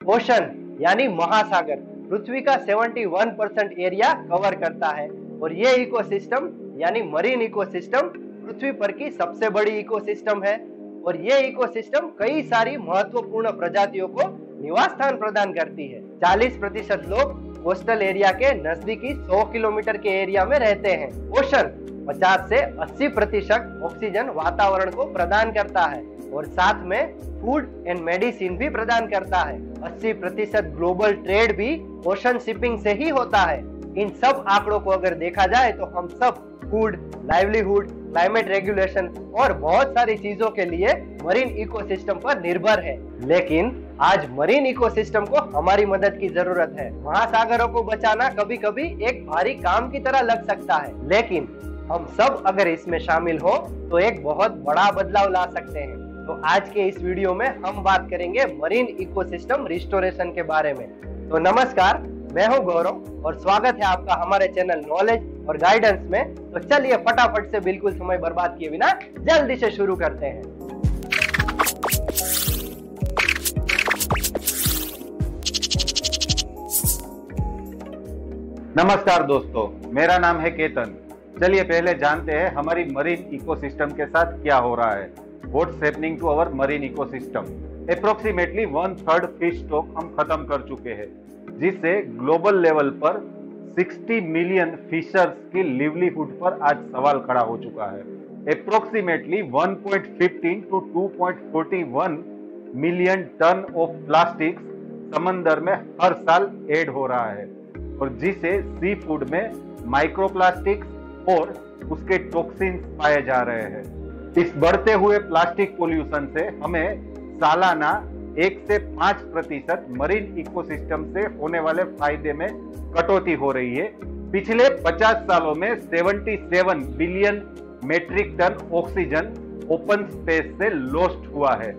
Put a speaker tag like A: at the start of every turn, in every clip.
A: Ocean यानी महासागर पृथ्वी का 71% एरिया कवर करता है और ये इकोसिस्टम यानी मरीन इकोसिस्टम पृथ्वी पर की सबसे बड़ी इकोसिस्टम है और ये इकोसिस्टम कई सारी महत्वपूर्ण प्रजातियों को निवास स्थान प्रदान करती है। 40% लोग कोस्टल एरिया के नजदीकी 100 किलोमीटर के एरिया में रहते हैं। ओशन 50 से 80% ऑक्सीजन वातावरण को प्रदान करता है और साथ में फूड एंड मेडिसिन भी प्रदान करता है। 80% ग्लोबल ट्रेड भी ओशन शिपिंग से ही होता है। इन सब आंकड़ों को अगर देखा जाए तो हम सब फूड, लाइवलीहुड, क्लाइमेट रेगुलेशन और बहुत सारी चीजों के लिए मरीन इकोसिस्टम पर निर्भर है। लेकिन आज मरीन इकोसिस्टम को हमारी मदद की जरूरत है। महासागरों को बचाना कभी कभी एक भारी काम की तरह लग सकता है, लेकिन हम सब अगर इसमें शामिल हो तो एक बहुत बड़ा बदलाव ला सकते हैं। तो आज के इस वीडियो में हम बात करेंगे मरीन इकोसिस्टम रिस्टोरेशन के बारे में। तो नमस्कार, मैं हूं गौरव और स्वागत है आपका हमारे चैनल नॉलेज और गाइडेंस में। तो चलिए फटाफट से बिल्कुल समय बर्बाद किए बिना जल्दी से शुरू करते हैं।
B: नमस्कार दोस्तों, मेरा नाम है केतन। चलिए पहले जानते हैं हमारी मरीन इकोसिस्टम के साथ क्या हो रहा है। What's happening to our marine ecosystem. Approximately 1/3 fish stock हम खत्म कर चुके हैं, जिससे ग्लोबल लेवल पर 60 मिलियन फिशर्स की लिवलीहुड पर आज सवाल खड़ा हो चुका है। Approximately 1.15 to 2.41 million ton of plastic समंदर में हर साल ऐड हो रहा है और जिसे सी फूड में माइक्रोप्लास्टिक्स और उसके टॉक्सिन्स पाए जा रहे हैं। इस बढ़ते हुए प्लास्टिक पोल्यूशन से हमें सालाना 1 से 5% मरीन इकोसिस्टम से होने वाले फायदे में कटौती हो रही है। पिछले 50 सालों में 77 billion metric ton oxygen open space से लॉस्ट हुआ है,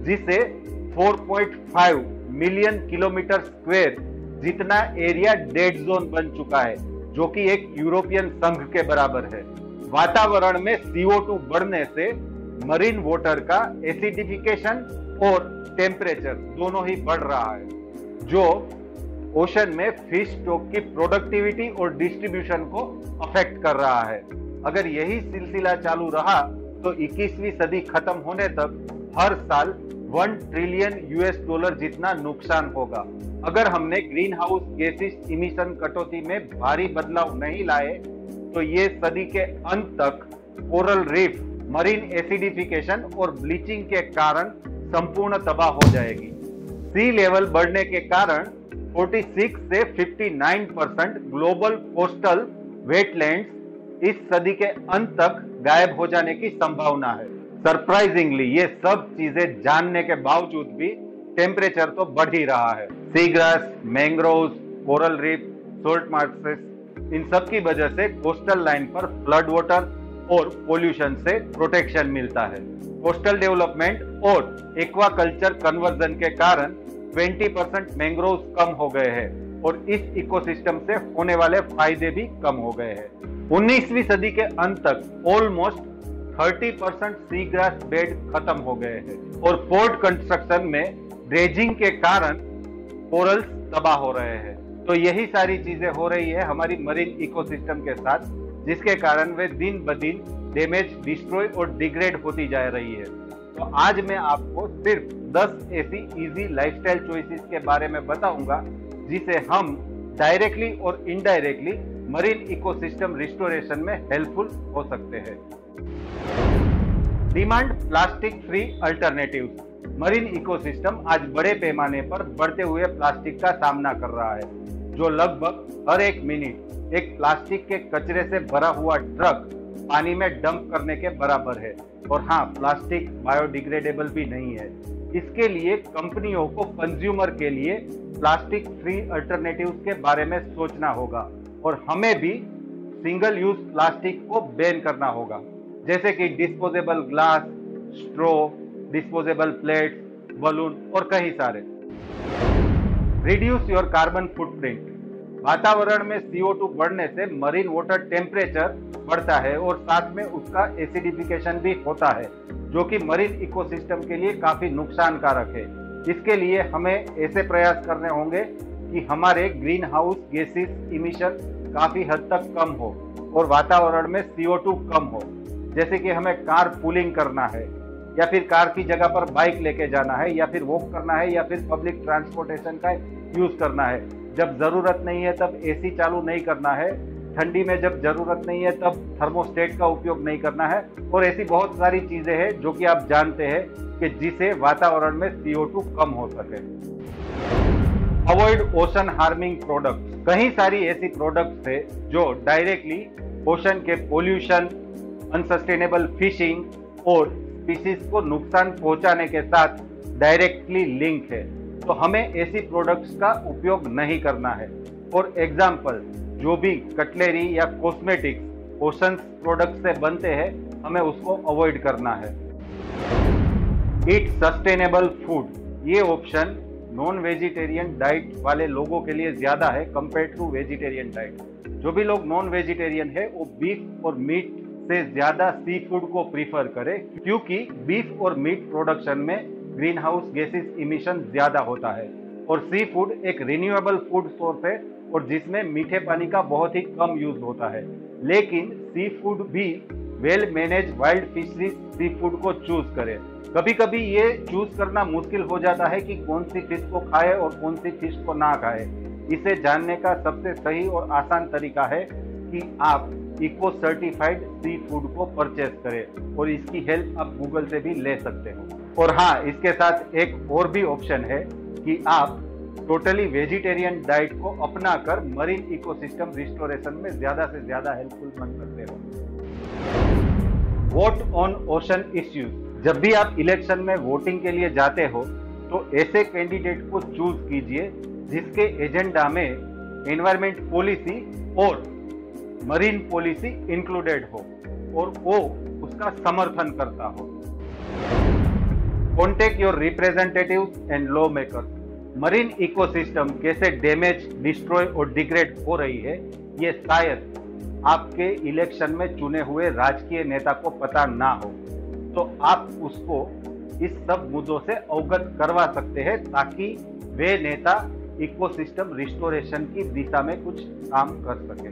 B: जिसे 4.5 मिलियन किलोमीटर स्क्वायर जितना एरिया डेड जोन बन चुका है, जो कि एक यूरोपियन संघ के बराबर है। वातावरण में CO2 बढ़ने से मरीन वाटर का एसिडिफिकेशन और टेम्परेचर दोनों ही बढ़ रहा है, जो ओशन में फिश स्टॉक की प्रोडक्टिविटी और डिस्ट्रीब्यूशन को अफेक्ट कर रहा है। अगर यही सिलसिला चालू रहा तो 21वीं सदी खत्म होने तक हर साल $1 ट्रिलियन जितना नुकसान होगा। अगर हमने ग्रीन हाउस गैसेस इमिशन कटौती में भारी बदलाव नहीं लाए तो ये सदी के अंत तक कोरल रीफ मरीन एसिडिफिकेशन और ब्लीचिंग के कारण संपूर्ण तबाह हो जाएगी। सी लेवल बढ़ने के कारण 46 से 59% ग्लोबल कोस्टल वेटलैंड्स इस सदी के अंत तक गायब हो जाने की संभावना है। सरप्राइजिंगली ये सब चीजें जानने के बावजूद भी टेम्परेचर तो बढ़ ही रहा है। Sea grass, mangroves, coral reef, salt marshes, इन सब की वजह से कोस्टल लाइन पर फ्लड वाटर और पोल्यूशन से प्रोटेक्शन मिलता है। कोस्टल डेवलपमेंट और एक्वाकल्चर कन्वर्जन के कारण 20% मैंग्रोव्स कम हो गए हैं और इस इकोसिस्टम से होने वाले फायदे भी कम हो गए हैं। 19वीं सदी के अंत तक ऑलमोस्ट 30% सी ग्रास बेड खत्म हो गए हैं और पोर्ट कंस्ट्रक्शन में ड्रेजिंग के कारण कोरल्स तबाह हो रहे हैं। तो यही सारी चीजें हो रही है हमारी मरीन इकोसिस्टम के साथ, जिसके कारण वे दिन ब दिन डैमेज, डिस्ट्रॉय और डिग्रेड होती जा रही है। तो आज मैं आपको सिर्फ 10 ऐसी इजी लाइफस्टाइल चॉइसेस के बारे में बताऊंगा जिसे हम डायरेक्टली और इनडायरेक्टली मरीन इकोसिस्टम रिस्टोरेशन में हेल्पफुल हो सकते हैं। Demand plastic free alternatives. Marine ecosystem आज बड़े पैमाने पर बढ़ते हुए प्लास्टिक का सामना कर रहा है, जो लगभग हर एक मिनट एक प्लास्टिक के कचरे से भरा हुआ ट्रक पानी में डंप करने के बराबर है। और हाँ, प्लास्टिक बायोडिग्रेडेबल भी नहीं है। इसके लिए कंपनियों को कंज्यूमर के लिए प्लास्टिक फ्री अल्टरनेटिव्स के बारे में सोचना होगा और हमें भी सिंगल यूज प्लास्टिक को बैन करना होगा, जैसे कि disposable glass, straw, disposable plates, balloon और कई सारे। Reduce your carbon footprint. वातावरण में CO2 बढ़ने से मरीन वाटर टेम्परेचर बढ़ता है और साथ में उसका एसिडिफिकेशन भी होता है, जो कि मरीन इकोसिस्टम के लिए काफी नुकसान कारक है। इसके लिए हमें ऐसे प्रयास करने होंगे कि हमारे ग्रीन हाउस गैसेस इमिशन काफी हद तक कम हो और वातावरण में CO2 कम हो। जैसे कि हमें कार पूलिंग करना है, या फिर कार की जगह पर बाइक लेके जाना है, या फिर वॉक करना है, या फिर पब्लिक ट्रांसपोर्टेशन का यूज करना है। जब जरूरत नहीं है तब AC चालू नहीं करना है, ठंडी में जब जरूरत नहीं है तब थर्मोस्टेट का उपयोग नहीं करना है, और ऐसी बहुत सारी चीजें हैं जो कि आप जानते हैं कि जिससे वातावरण में CO2 कम हो सके। Avoid ocean harming products. कई सारी ऐसी प्रोडक्ट्स है जो डायरेक्टली ओशन के पोल्यूशन, अनसस्टेनेबल फिशिंग और स्पीशीज को नुकसान पहुंचाने के साथ डायरेक्टली लिंक है, तो हमें ऐसी प्रोडक्ट्स का उपयोग नहीं करना है। फॉर एग्जाम्पल, जो भी कटलेरी या कॉस्मेटिक्स ओशन प्रोडक्ट से बनते हैं, हमें उसको अवॉइड करना है। ईट सस्टेनेबल फूड। ये ऑप्शन नॉन वेजिटेरियन डाइट वाले लोगों के लिए ज्यादा है कंपेयर टू वेजिटेरियन डाइट। जो भी लोग नॉन वेजिटेरियन है वो बीफ और मीट से ज्यादा सी फूड को प्रीफर करें, क्योंकि बीफ और मीट प्रोडक्शन में ग्रीन हाउस गैसेस इमिशन ज्यादा होता है, और सी फूड एक रिन्यूएबल फूड सोर्स है और जिसमें मीठे पानी का बहुत ही कम यूज होता है। लेकिन सी फूड भी well manage wild fisheries sea food को चूज करें। कभी कभी ये चूज करना मुश्किल हो जाता है कि कौन सी फिश को खाए और कौन सी फिश को ना खाए। इसे जानने का सबसे सही और आसान तरीका है कि आप इको सर्टिफाइड सी फूड को परचेज करें, और इसकी हेल्प आप गूगल से भी ले सकते हो। और हाँ, इसके साथ एक और भी ऑप्शन है कि आप टोटली वेजिटेरियन डाइट को अपनाकर मरीन इकोसिस्टम रिस्टोरेशन में ज्यादा से ज्यादा हेल्पफुल बन सकते हो। Vote on ocean issues. जब भी आप इलेक्शन में वोटिंग के लिए जाते हो तो ऐसे कैंडिडेट को चूज कीजिए जिसके एजेंडा में एनवायरमेंट पॉलिसी और मरीन पॉलिसी इंक्लूडेड हो और वो उसका समर्थन करता हो। Contact your representatives and law makers. Marine ecosystem कैसे डैमेज, डिस्ट्रॉय और डिग्रेड हो रही है, ये शायद आपके इलेक्शन में चुने हुए राजकीय नेता को पता ना हो, तो आप उसको इस सब मुद्दों से अवगत करवा सकते हैं ताकि वे नेता इकोसिस्टम रिस्टोरेशन की दिशा में कुछ काम कर सके।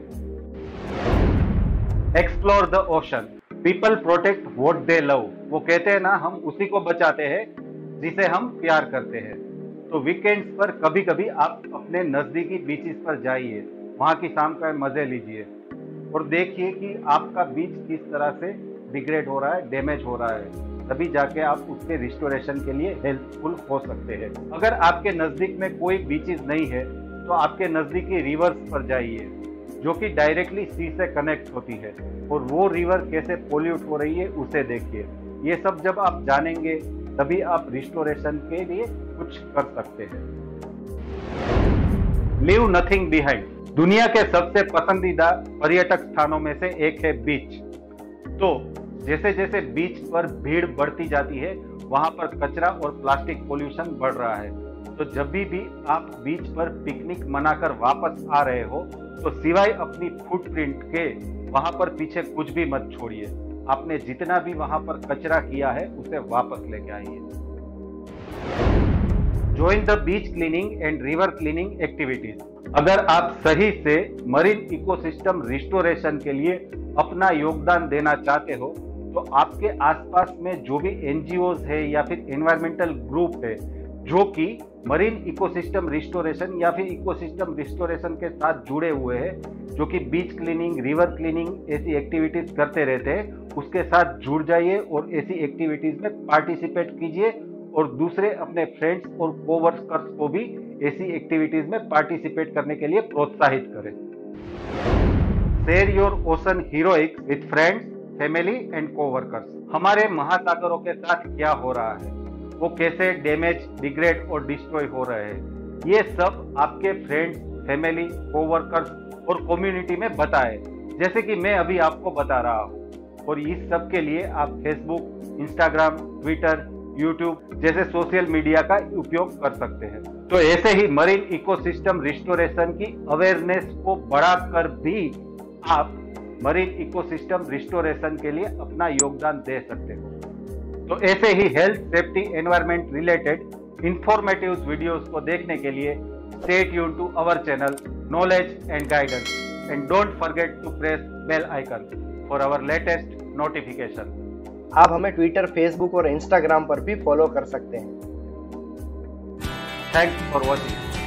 B: Explore the ocean. People protect what they love. वो कहते हैं ना, हम उसी को बचाते हैं जिसे हम प्यार करते हैं। तो वीकेंड्स पर कभी कभी आप अपने नजदीकी बीचेस पर जाइए, वहां की शाम का मजे लीजिए और देखिए कि आपका बीच किस तरह से डिग्रेड हो रहा है, डैमेज हो रहा है। तभी जाके आप उसके रिस्टोरेशन के लिए हेल्पफुल हो सकते हैं। अगर आपके नजदीक में कोई बीचेस नहीं है तो आपके नजदीकी रिवर्स पर जाइए जो कि डायरेक्टली सी से कनेक्ट होती है, और वो रिवर कैसे पोल्यूट हो रही है उसे देखिए। ये सब जब आप जानेंगे तभी आप रिस्टोरेशन के लिए कुछ कर सकते हैं। Leave nothing behind. दुनिया के सबसे पसंदीदा पर्यटक स्थानों में से एक है बीच। तो जैसे जैसे बीच पर भीड़ बढ़ती जाती है, वहां पर कचरा और प्लास्टिक पोल्यूशन बढ़ रहा है। तो जब भी आप बीच पर पिकनिक मनाकर वापस आ रहे हो तो सिवाय अपनी फुटप्रिंट के वहां पर पीछे कुछ भी मत छोड़िए। आपने जितना भी वहां पर कचरा किया है उसे वापस लेके आइए। Join the beach cleaning and river cleaning activities. अगर आप सही से मरीन इकोसिस्टम रिस्टोरेशन के लिए अपना योगदान देना चाहते हो तो आपके आसपास में जो भी एनजीओज है या फिर एनवायरमेंटल ग्रुप है जो कि मरीन इकोसिस्टम रिस्टोरेशन या फिर इकोसिस्टम रिस्टोरेशन के साथ जुड़े हुए हैं, जो कि बीच क्लीनिंग, रिवर क्लीनिंग ऐसी एक्टिविटीज करते रहते हैं, उसके साथ जुड़ जाइए और ऐसी एक्टिविटीज में पार्टिसिपेट कीजिए और दूसरे अपने फ्रेंड्स और कोवर्कर्स को भी ऐसी एक्टिविटीज में पार्टिसिपेट करने के लिए प्रोत्साहित करें। Share your ocean heroics with friends, family and coworkers. हमारे महासागरों के साथ क्या हो रहा है, वो कैसे डैमेज, डिग्रेड और डिस्ट्रॉय हो रहे हैं, ये सब आपके फ्रेंड्स, फैमिली, कोवर्कर्स और कम्युनिटी में बताएं, जैसे कि मैं अभी आपको बता रहा हूँ। और इस सब के लिए आप फेसबुक, इंस्टाग्राम, ट्विटर, यूट्यूब जैसे सोशल मीडिया का उपयोग कर सकते हैं। तो ऐसे ही मरीन इकोसिस्टम रिस्टोरेशन की अवेयरनेस को बढ़ाकर भी आप मरीन इकोसिस्टम रिस्टोरेशन के लिए अपना योगदान दे सकते हो। तो ऐसे ही health, safety, environment related informative videos को देखने के लिए stay tune to our channel knowledge and guidance and don't forget to press bell icon for our latest notification.
A: आप हमें ट्विटर, फेसबुक और इंस्टाग्राम पर भी फॉलो कर सकते हैं।
B: Thanks for watching.